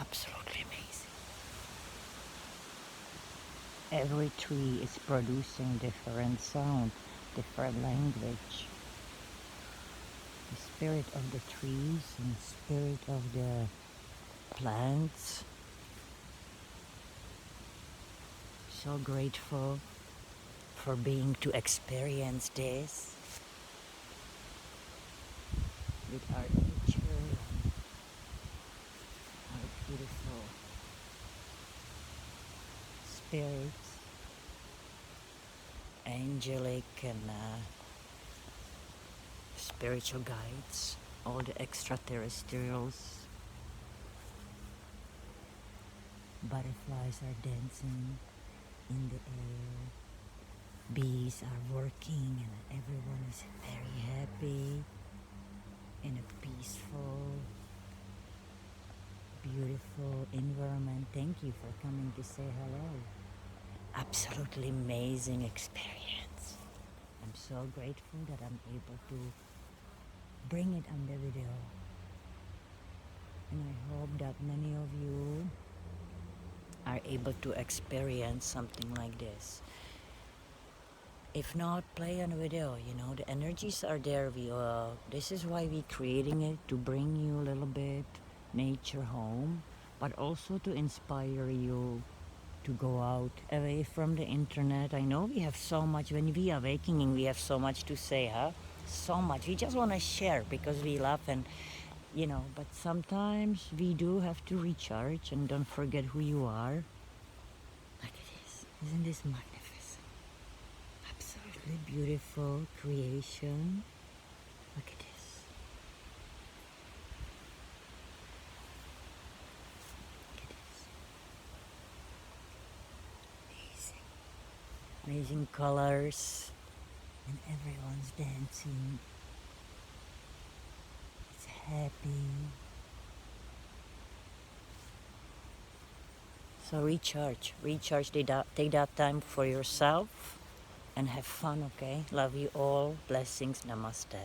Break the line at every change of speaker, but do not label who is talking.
Absolutely amazing. Every tree is producing different sound, different language. The spirit of the trees and spirit of the plants. So grateful for being to experience this with our nature and our beautiful spirits, angelic and spiritual guides, all the extraterrestrials. Butterflies are dancing in the air. Bees are working and everyone is very happy in a peaceful, beautiful environment. Thank you for coming to say hello. Absolutely amazing experience. I'm so grateful that I'm able to bring it on the video. And I hope that many of you are able to experience something like this. If not, play on a video. The energies are there. This is why we creating it, to bring you a little bit nature home, but also to inspire you to go out away from the internet. I know we have so much. When we are awakening, we have so much to say, huh? So much. We just want to share because we love and but sometimes we do have to recharge and don't forget who you are. Look at this. Isn't this magnificent? Absolutely beautiful creation. Look at this. Look at this. Amazing. Amazing colors. And everyone's dancing. It's happy. So recharge. Take that time for yourself and have fun, okay? Love you all. Blessings. Namaste.